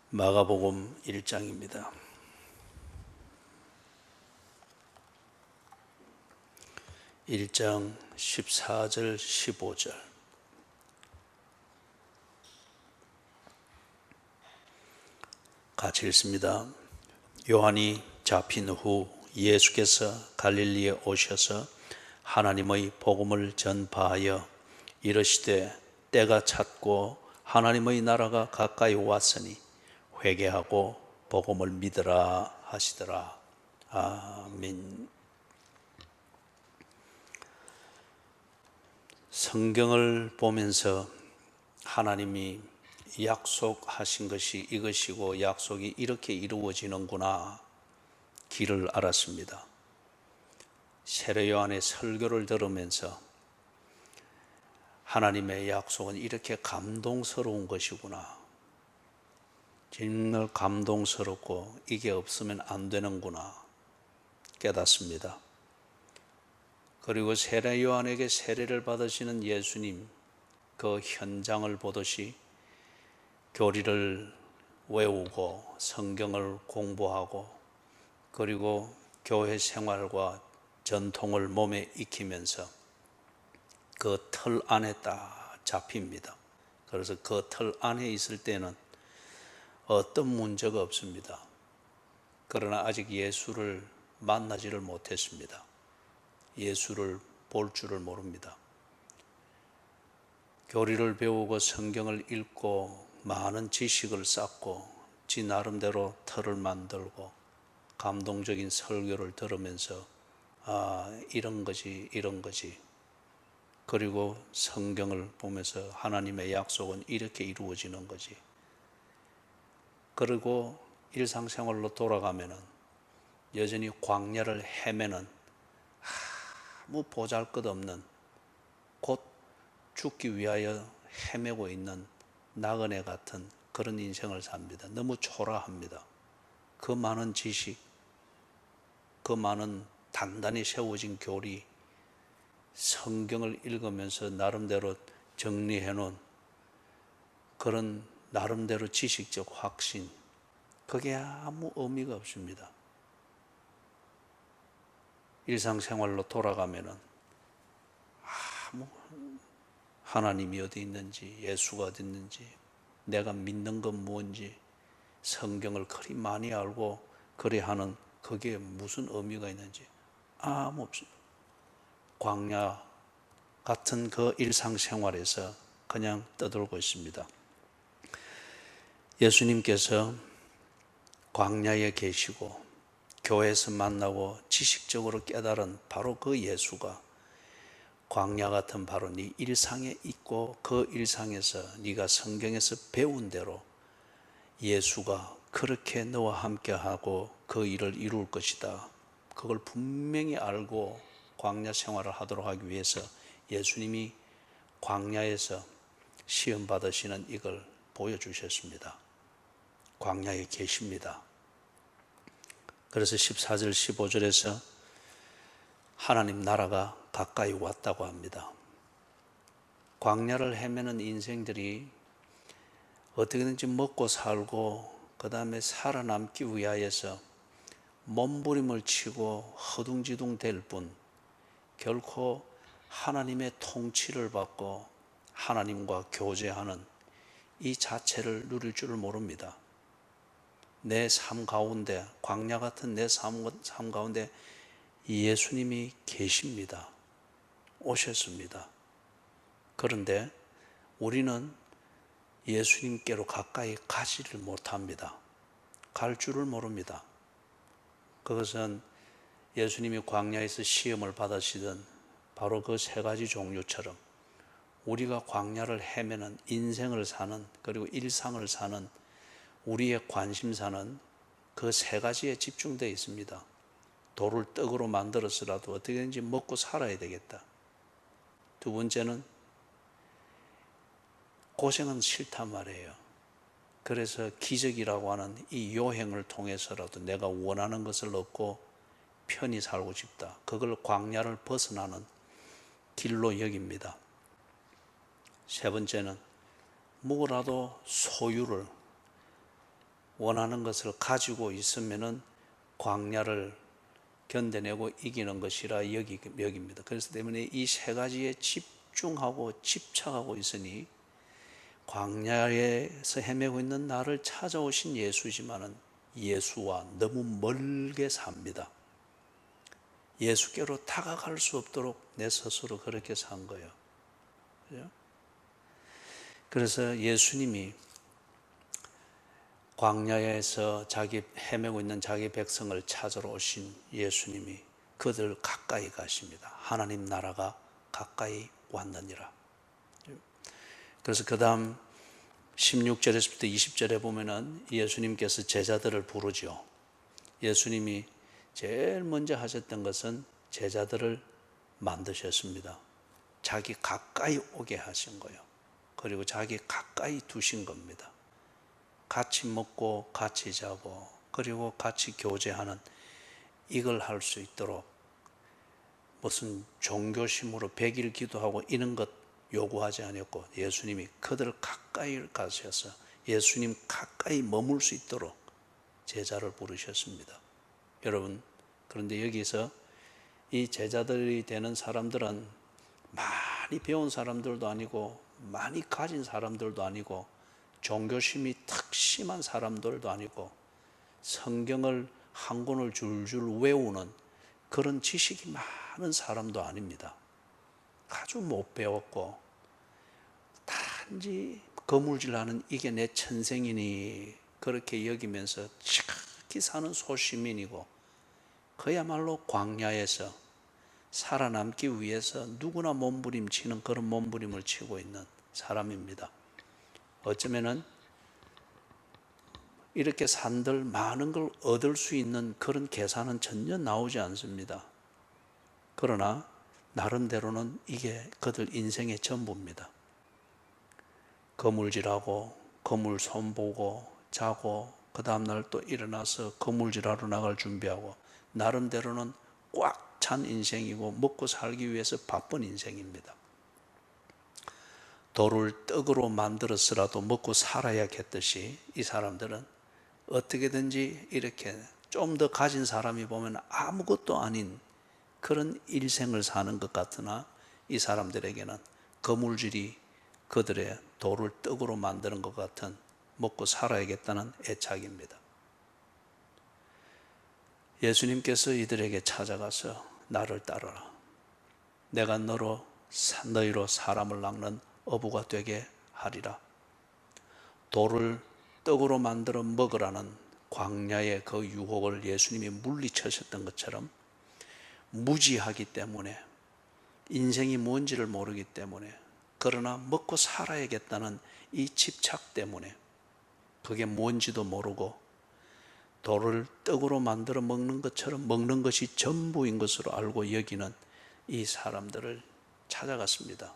마가복음 1장입니다. 1장 14절 15절 같이 읽습니다. 요한이 잡힌 후 예수께서 갈릴리에 오셔서 하나님의 복음을 전파하여 이르시되 때가 찼고 하나님의 나라가 가까이 왔으니 회개하고 복음을 믿으라 하시더라. 아멘. 성경을 보면서 하나님이 약속하신 것이 이것이고 약속이 이렇게 이루어지는구나 길을 알았습니다. 세례 요한의 설교를 들으면서 하나님의 약속은 이렇게 감동스러운 것이구나, 정말 감동스럽고 이게 없으면 안 되는구나 깨닫습니다. 그리고 세례 요한에게 세례를 받으시는 예수님, 그 현장을 보듯이 교리를 외우고 성경을 공부하고 그리고 교회 생활과 전통을 몸에 익히면서 그 틀 안에 딱 잡힙니다. 그래서 그 틀 안에 있을 때는 어떤 문제가 없습니다. 그러나 아직 예수를 만나지를 못했습니다. 예수를 볼 줄을 모릅니다. 교리를 배우고 성경을 읽고 많은 지식을 쌓고 지 나름대로 틀을 만들고 감동적인 설교를 들으면서 이런 거지 이런 거지, 그리고 성경을 보면서 하나님의 약속은 이렇게 이루어지는 거지. 그리고 일상생활로 돌아가면은 여전히 광야를 헤매는 아무 보잘것없는, 곧 죽기 위하여 헤매고 있는 나그네 같은 그런 인생을 삽니다. 너무 초라합니다. 그 많은 지식, 그 많은 단단히 세워진 교리, 성경을 읽으면서 나름대로 정리해 놓은 그런 나름대로 지식적 확신, 그게 아무 의미가 없습니다. 일상생활로 돌아가면은 아무 하나님이 어디 있는지, 예수가 어디 있는지, 내가 믿는 건 뭔지, 성경을 그리 많이 알고 그리 하는 그게 무슨 의미가 있는지 아무 없습니다. 광야 같은 그 일상생활에서 그냥 떠돌고 있습니다. 예수님께서 광야에 계시고 교회에서 만나고 지식적으로 깨달은 바로 그 예수가 광야 같은 바로 네 일상에 있고 그 일상에서 네가 성경에서 배운 대로 예수가 그렇게 너와 함께하고 그 일을 이룰 것이다, 그걸 분명히 알고 광야 생활을 하도록 하기 위해서 예수님이 광야에서 시험 받으시는 이걸 보여주셨습니다. 광야에 계십니다. 그래서 14절 15절에서 하나님 나라가 가까이 왔다고 합니다. 광야를 헤매는 인생들이 어떻게든지 먹고 살고 그 다음에 살아남기 위하여서 몸부림을 치고 허둥지둥 될 뿐 결코 하나님의 통치를 받고 하나님과 교제하는 이 자체를 누릴 줄을 모릅니다. 내 삶 가운데, 광야 같은 내 삶 가운데 예수님이 계십니다. 오셨습니다. 그런데 우리는 예수님께로 가까이 가지를 못합니다. 갈 줄을 모릅니다. 그것은 예수님이 광야에서 시험을 받으시던 바로 그 세 가지 종류처럼 우리가 광야를 헤매는, 인생을 사는, 그리고 일상을 사는 우리의 관심사는 그 세 가지에 집중되어 있습니다. 돌을 떡으로 만들어서라도 어떻게든지 먹고 살아야 되겠다. 두 번째는 고생은 싫단 말이에요. 그래서 기적이라고 하는 이 요행을 통해서라도 내가 원하는 것을 얻고 편히 살고 싶다. 그걸 광야를 벗어나는 길로 여깁니다. 세 번째는 뭐라도 소유를, 원하는 것을 가지고 있으면은 광야를 견뎌내고 이기는 것이라 여깁니다. 그래서 때문에 이 세 가지에 집중하고 집착하고 있으니 광야에서 헤매고 있는 나를 찾아오신 예수지만은 예수와 너무 멀게 삽니다. 예수께로 다가갈 수 없도록 내 스스로 그렇게 산 거예요. 그죠? 그래서 예수님이 광야에서 헤매고 있는 자기 백성을 찾으러 오신 예수님이 그들 가까이 가십니다. 하나님 나라가 가까이 왔느니라. 그래서 그 다음 16절에서부터 20절에 보면은 예수님께서 제자들을 부르죠. 예수님이 제일 먼저 하셨던 것은 제자들을 만드셨습니다. 자기 가까이 오게 하신 거예요. 그리고 자기 가까이 두신 겁니다. 같이 먹고 같이 자고 그리고 같이 교제하는 이걸 할 수 있도록 무슨 종교심으로 100일 기도하고 이런 것 요구하지 않았고 예수님이 그들 가까이 가셔서 예수님 가까이 머물 수 있도록 제자를 부르셨습니다. 여러분, 그런데 여기서 이 제자들이 되는 사람들은 많이 배운 사람들도 아니고 많이 가진 사람들도 아니고 종교심이 탁 심한 사람들도 아니고 성경을 한 권을 줄줄 외우는 그런 지식이 많은 사람도 아닙니다. 아주 못 배웠고 단지 거물질하는 이게 내 천생이니 그렇게 여기면서 지극히 사는 소시민이고 그야말로 광야에서 살아남기 위해서 누구나 몸부림치는 그런 몸부림을 치고 있는 사람입니다. 어쩌면은 이렇게 산들 많은 걸 얻을 수 있는 그런 계산은 전혀 나오지 않습니다. 그러나 나름대로는 이게 그들 인생의 전부입니다. 거물질하고 거물 손보고 자고 그 다음날 또 일어나서 거물질하러 나갈 준비하고 나름대로는 꽉 찬 인생이고 먹고 살기 위해서 바쁜 인생입니다. 돌을 떡으로 만들어서라도 먹고 살아야겠듯이 이 사람들은 어떻게든지 이렇게 좀 더 가진 사람이 보면 아무것도 아닌 그런 일생을 사는 것 같으나 이 사람들에게는 거물질이 그들의 돌을 떡으로 만드는 것 같은 먹고 살아야겠다는 애착입니다. 예수님께서 이들에게 찾아가서 나를 따르라. 내가 너희로 사람을 낚는 어부가 되게 하리라. 돌을 떡으로 만들어 먹으라는 광야의 그 유혹을 예수님이 물리치셨던 것처럼 무지하기 때문에 인생이 뭔지를 모르기 때문에 그러나 먹고 살아야겠다는 이 집착 때문에 그게 뭔지도 모르고 돌을 떡으로 만들어 먹는 것처럼 먹는 것이 전부인 것으로 알고 여기는 이 사람들을 찾아갔습니다.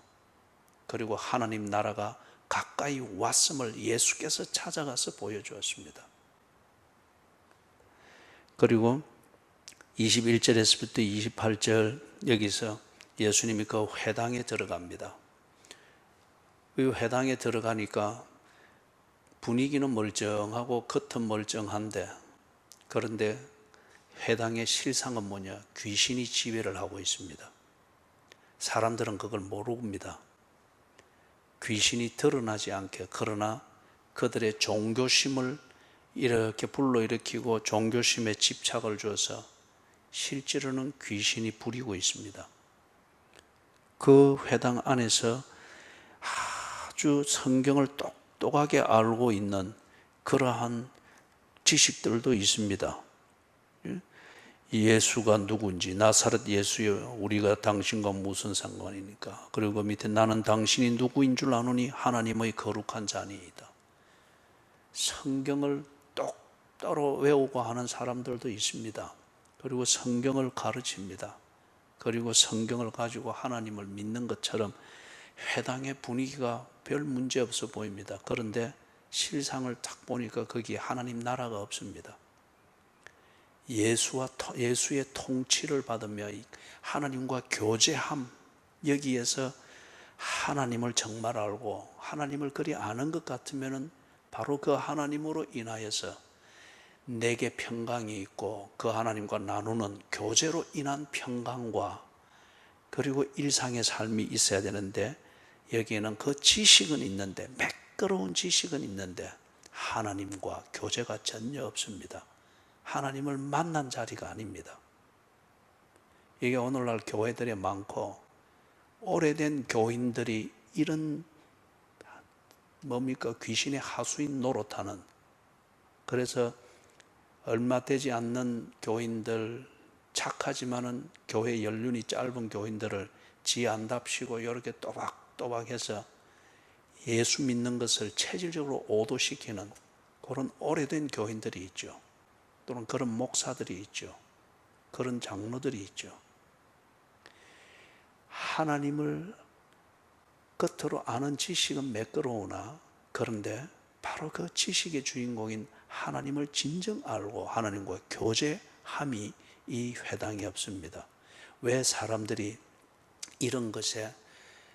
그리고 하나님 나라가 가까이 왔음을 예수께서 찾아가서 보여주었습니다. 그리고 21절에서부터 28절 여기서 예수님이 그 회당에 들어갑니다. 이 회당에 들어가니까 분위기는 멀쩡하고 겉은 멀쩡한데 그런데 회당의 실상은 뭐냐? 귀신이 지배를 하고 있습니다. 사람들은 그걸 모릅니다. 귀신이 드러나지 않게 그러나 그들의 종교심을 이렇게 불러일으키고 종교심에 집착을 줘서 실제로는 귀신이 부리고 있습니다. 그 회당 안에서 아주 성경을 똑똑하게 알고 있는 그러한 지식들도 있습니다. 예수가 누군지, 나사렛 예수여 우리가 당신과 무슨 상관입니까? 그리고 밑에 나는 당신이 누구인 줄 아노니 하나님의 거룩한 자니이다. 성경을 똑바로 외우고 하는 사람들도 있습니다. 그리고 성경을 가르칩니다. 그리고 성경을 가지고 하나님을 믿는 것처럼 회당의 분위기가 별 문제 없어 보입니다. 그런데 실상을 딱 보니까 거기에 하나님 나라가 없습니다. 예수의 통치를 받으며 하나님과 교제함, 여기에서 하나님을 정말 알고 하나님을 그리 아는 것 같으면 바로 그 하나님으로 인하여서 내게 평강이 있고 그 하나님과 나누는 교제로 인한 평강과 그리고 일상의 삶이 있어야 되는데, 여기에는 그 지식은 있는데, 매끄러운 지식은 있는데 하나님과 교제가 전혀 없습니다. 하나님을 만난 자리가 아닙니다. 이게 오늘날 교회들이 많고, 오래된 교인들이 이런 귀신의 하수인 노릇하는, 그래서 얼마 되지 않는 교인들, 착하지만은 교회 연륜이 짧은 교인들을 지안답시고 이렇게 또박또박해서 예수 믿는 것을 체질적으로 오도시키는 그런 오래된 교인들이 있죠. 또는 그런 목사들이 있죠. 그런 장로들이 있죠. 하나님을 겉으로 아는 지식은 매끄러우나, 그런데 바로 그 지식의 주인공인 하나님을 진정 알고 하나님과 교제함이 이 회당에 없습니다. 왜 사람들이 이런 것에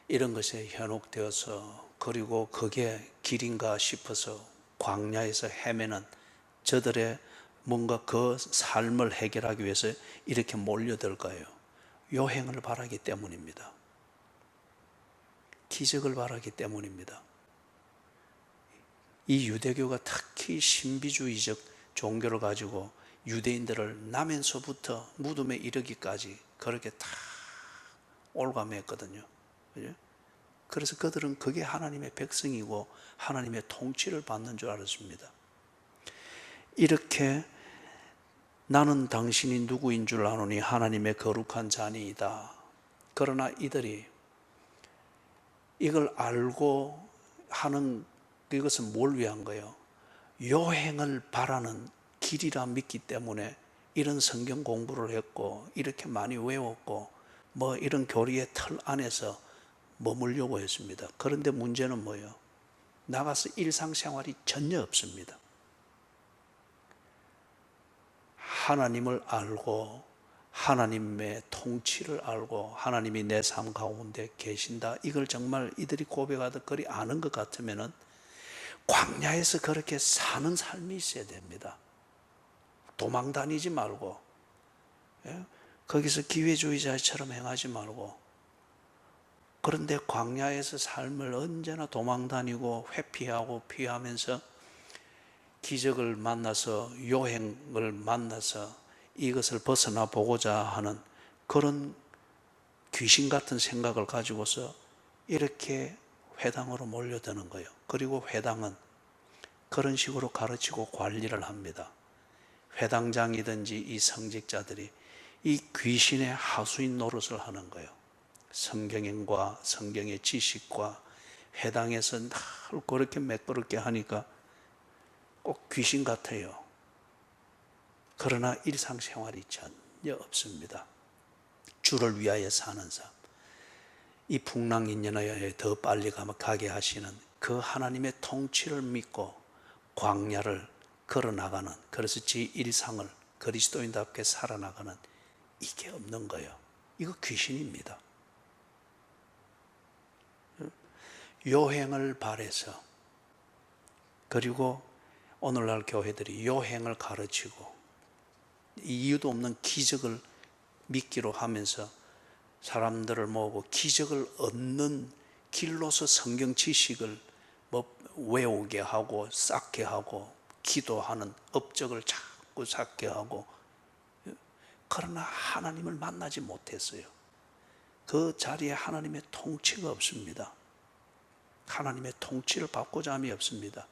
현혹되어서, 그리고 그게 길인가 싶어서 광야에서 헤매는 저들의 뭔가 그 삶을 해결하기 위해서 이렇게 몰려들까요? 요행을 바라기 때문입니다. 기적을 바라기 때문입니다. 이 유대교가 특히 신비주의적 종교를 가지고 유대인들을 나면서부터 무덤에 이르기까지 그렇게 다 올가매했거든요. 그래서 그들은 그게 하나님의 백성이고 하나님의 통치를 받는 줄 알았습니다. 이렇게 나는 당신이 누구인 줄 아노니 하나님의 거룩한 자니이다. 그러나 이들이 이걸 알고 하는, 이것은 뭘 위한 거예요? 요행을 바라는 길이라 믿기 때문에 이런 성경 공부를 했고 이렇게 많이 외웠고 이런 교리의 틀 안에서 머물려고 했습니다. 그런데 문제는 뭐예요? 나가서 일상생활이 전혀 없습니다. 하나님을 알고 하나님의 통치를 알고 하나님이 내 삶 가운데 계신다, 이걸 정말 이들이 고백하듯 그리 아는 것 같으면은 광야에서 그렇게 사는 삶이 있어야 됩니다. 도망 다니지 말고, 거기서 기회주의자처럼 행하지 말고. 그런데 광야에서 삶을 언제나 도망 다니고 회피하고 피하면서 기적을 만나서 요행을 만나서 이것을 벗어나 보고자 하는 그런 귀신 같은 생각을 가지고서 이렇게 회당으로 몰려드는 거예요. 그리고 회당은 그런 식으로 가르치고 관리를 합니다. 회당장이든지 이 성직자들이 이 귀신의 하수인 노릇을 하는 거예요. 성경과 성경의 지식과 회당에서 늘 그렇게 매끄럽게 하니까 꼭 귀신 같아요. 그러나 일상생활이 전혀 없습니다. 주를 위하여 사는 삶, 이 풍랑인연하에 더 빨리 가게 하시는 그 하나님의 통치를 믿고 광야를 걸어나가는, 그래서 지 일상을 그리스도인답게 살아나가는, 이게 없는 거예요. 이거 귀신입니다. 요행을 바래서, 그리고 오늘날 교회들이 요행을 가르치고 이유도 없는 기적을 믿기로 하면서 사람들을 모으고 기적을 얻는 길로서 성경 지식을 외우게 하고 쌓게 하고 기도하는 업적을 자꾸 쌓게 하고, 그러나 하나님을 만나지 못했어요. 그 자리에 하나님의 통치가 없습니다. 하나님의 통치를 받고자 함이 없습니다.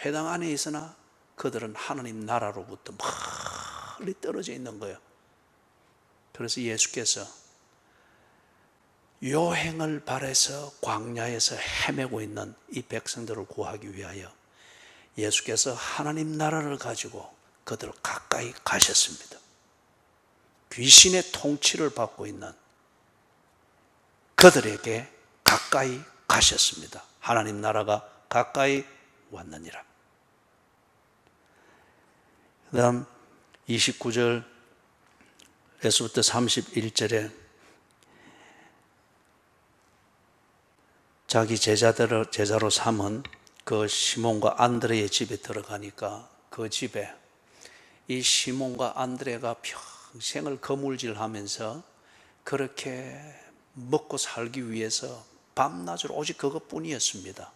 회당 안에 있으나 그들은 하나님 나라로부터 멀리 떨어져 있는 거예요. 그래서 예수께서 요행을 바라서 광야에서 헤매고 있는 이 백성들을 구하기 위하여 예수께서 하나님 나라를 가지고 그들을 가까이 가셨습니다. 귀신의 통치를 받고 있는 그들에게 가까이 가셨습니다. 하나님 나라가 가까이 왔느니라. 그 다음 29절에서부터 31절에 자기 제자로 삼은 그 시몬과 안드레의 집에 들어가니까 그 집에 이 시몬과 안드레가 평생을 거물질하면서 그렇게 먹고 살기 위해서 밤낮으로 오직 그것뿐이었습니다.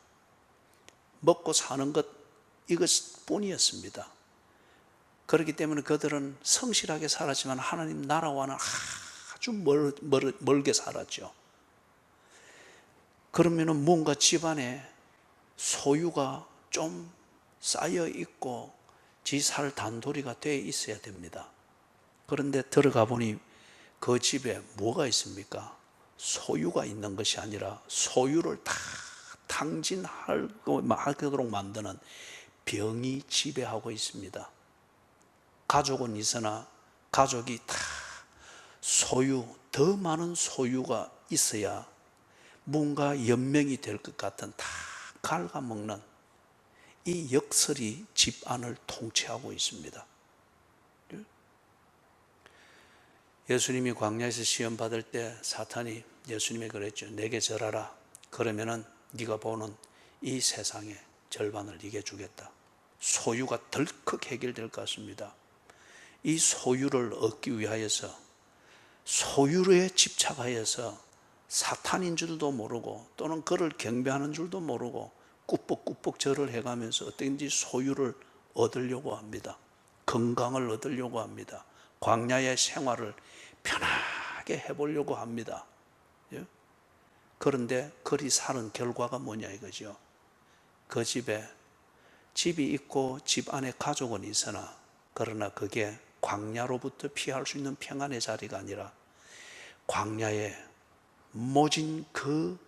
먹고 사는 것 이것뿐이었습니다. 그렇기 때문에 그들은 성실하게 살았지만 하나님 나라와는 아주 멀게 살았죠. 그러면은 뭔가 집안에 소유가 좀 쌓여 있고 지 살 단돌이가 돼 있어야 됩니다. 그런데 들어가 보니 그 집에 뭐가 있습니까? 소유가 있는 것이 아니라 소유를 다 탕진하도록 만드는 병이 지배하고 있습니다. 가족은 있으나 가족이 다 더 많은 소유가 있어야 뭔가 연명이 될 것 같은 다 갉아먹는 이 역설이 집안을 통치하고 있습니다. 예수님이 광야에서 시험 받을 때 사탄이 예수님에게 그랬죠. 내게 절하라. 그러면은 네가 보는 이 세상의 절반을 네게 주겠다. 소유가 덜컥 해결될 것 같습니다. 이 소유를 얻기 위하여서 소유에 집착하여서 사탄인 줄도 모르고 또는 그를 경배하는 줄도 모르고 꾸벅꾸벅 절을 해가면서 어떻게든지 소유를 얻으려고 합니다. 건강을 얻으려고 합니다. 광야의 생활을 편하게 해보려고 합니다. 그런데 그리 사는 결과가 뭐냐 이거죠. 그 집이 있고 집 안에 가족은 있으나 그러나 그게 광야로부터 피할 수 있는 평안의 자리가 아니라 광야에 모진 그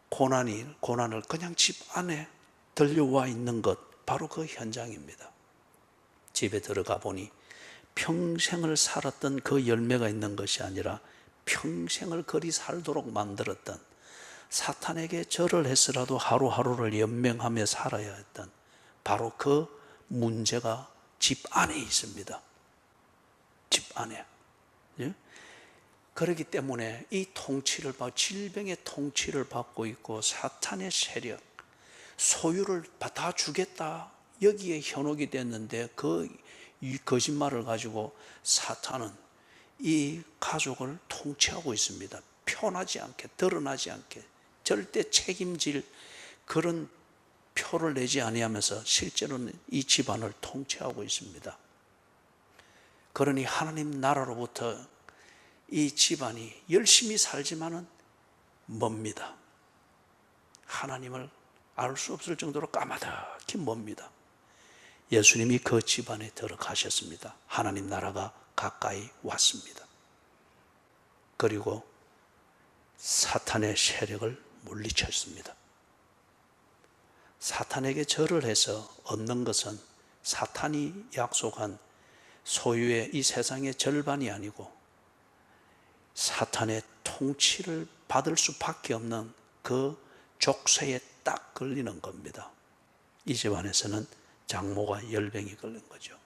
고난을 그냥 집 안에 들려와 있는 것, 바로 그 현장입니다. 집에 들어가 보니 평생을 살았던 그 열매가 있는 것이 아니라 평생을 그리 살도록 만들었던, 사탄에게 절을 했으라도 하루하루를 연명하며 살아야 했던 바로 그 문제가 집 안에 있습니다. 집 안에. 그렇기 때문에 이 질병의 통치를 받고 있고 사탄의 세력, 소유를 다 주겠다 여기에 현혹이 됐는데 그 거짓말을 가지고 사탄은 이 가족을 통치하고 있습니다. 편하지 않게, 드러나지 않게, 절대 책임질 그런 표를 내지 아니하면서 실제로는 이 집안을 통치하고 있습니다. 그러니 하나님 나라로부터 이 집안이 열심히 살지만은 멉니다. 하나님을 알 수 없을 정도로 까마득히 멉니다. 예수님이 그 집안에 들어가셨습니다. 하나님 나라가 가까이 왔습니다. 그리고 사탄의 세력을 물리쳤습니다. 사탄에게 절을 해서 얻는 것은 사탄이 약속한 소유의 이 세상의 절반이 아니고 사탄의 통치를 받을 수밖에 없는 그 족쇄에 딱 걸리는 겁니다. 이 집안에서는 장모가 열병이 걸린 거죠.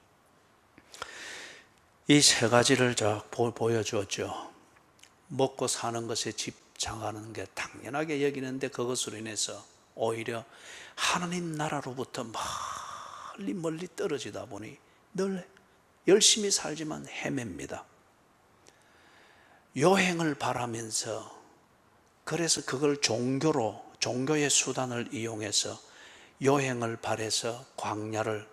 이 세 가지를 보여주었죠. 먹고 사는 것에 집착하는 게 당연하게 여기는데 그것으로 인해서 오히려 하나님 나라로부터 멀리 떨어지다 보니 늘 열심히 살지만 헤맵니다. 여행을 바라면서, 그래서 그걸 종교의 수단을 이용해서 여행을 바래서 광야를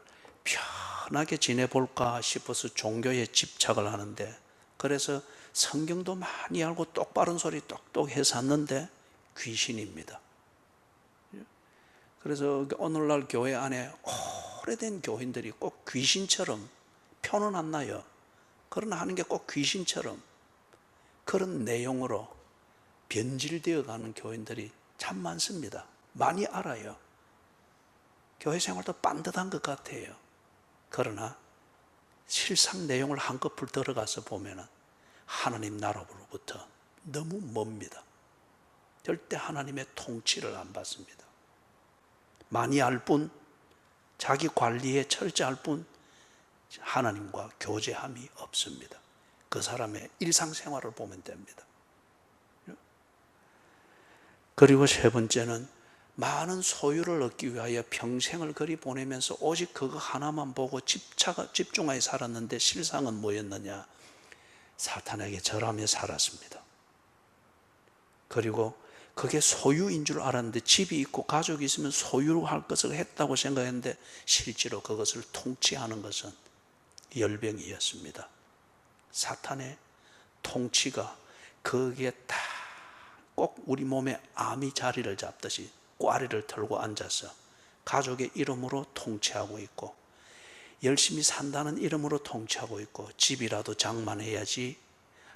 편하게 지내볼까 싶어서 종교에 집착을 하는데, 그래서 성경도 많이 알고 똑바른 소리 똑똑해서 샀는데 귀신입니다. 그래서 오늘날 교회 안에 오래된 교인들이 꼭 귀신처럼, 표는 안 나요. 그러나 하는 게 꼭 귀신처럼 그런 내용으로 변질되어 가는 교인들이 참 많습니다. 많이 알아요. 교회 생활도 반듯한 것 같아요. 그러나 실상 내용을 한꺼풀 들어가서 보면 하나님 나라로부터 너무 멉니다. 절대 하나님의 통치를 안 받습니다. 많이 알 뿐, 자기 관리에 철저할 뿐 하나님과 교제함이 없습니다. 그 사람의 일상생활을 보면 됩니다. 그리고 세 번째는 많은 소유를 얻기 위하여 평생을 그리 보내면서 오직 그거 하나만 보고 집중하여 살았는데 실상은 뭐였느냐? 사탄에게 절하며 살았습니다. 그리고 그게 소유인 줄 알았는데, 집이 있고 가족이 있으면 소유할 것을 했다고 생각했는데 실제로 그것을 통치하는 것은 열병이었습니다. 사탄의 통치가 거기에 다 꼭 우리 몸에 암이 자리를 잡듯이 꽈리를 털고 앉아서 가족의 이름으로 통치하고 있고, 열심히 산다는 이름으로 통치하고 있고, 집이라도 장만해야지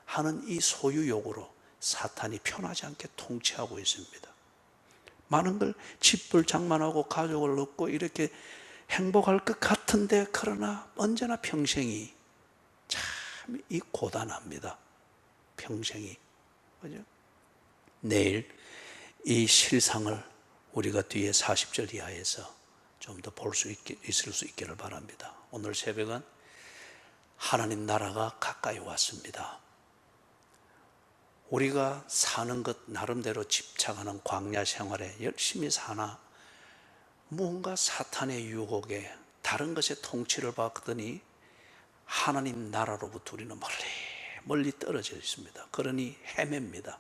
하는 이 소유욕으로 사탄이 편하지 않게 통치하고 있습니다. 많은 걸 집을 장만하고 가족을 얻고 이렇게 행복할 것 같은데, 그러나 언제나 평생이 참 이 고단합니다. 평생이. 그죠? 내일 이 실상을 우리가 뒤에 40절 이하에서 좀 더 볼 수 있을 수 있기를 바랍니다. 오늘 새벽은 하나님 나라가 가까이 왔습니다. 우리가 사는 것 나름대로 집착하는 광야 생활에 열심히 사나 무언가 사탄의 유혹에 다른 것의 통치를 받더니 하나님 나라로부터 우리는 멀리 떨어져 있습니다. 그러니 헤맵니다.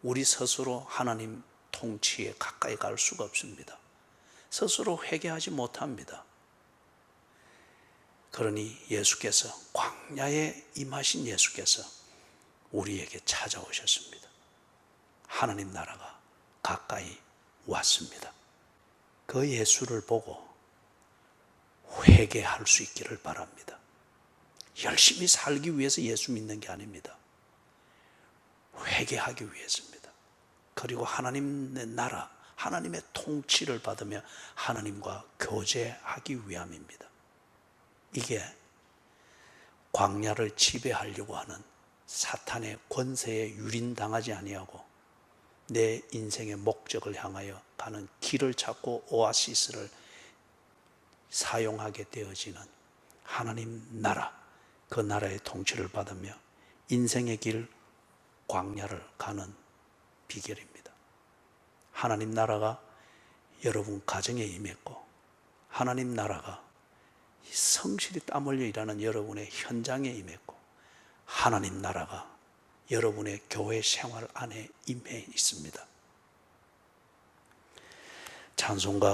우리 스스로 하나님 통치에 가까이 갈 수가 없습니다. 스스로 회개하지 못합니다. 그러니 예수께서, 광야에 임하신 예수께서 우리에게 찾아오셨습니다. 하나님 나라가 가까이 왔습니다. 그 예수를 보고 회개할 수 있기를 바랍니다. 열심히 살기 위해서 예수 믿는 게 아닙니다. 회개하기 위해서입니다. 그리고 하나님의 나라, 하나님의 통치를 받으며 하나님과 교제하기 위함입니다. 이게 광야를 지배하려고 하는 사탄의 권세에 유린당하지 아니하고 내 인생의 목적을 향하여 가는 길을 찾고 오아시스를 사용하게 되어지는 하나님 나라, 그 나라의 통치를 받으며 인생의 길 광야를 가는 비결입니다. 하나님 나라가 여러분 가정에 임했고, 하나님 나라가 성실히 땀 흘려 일하는 여러분의 현장에 임했고, 하나님 나라가 여러분의 교회 생활 안에 임해 있습니다. 찬송가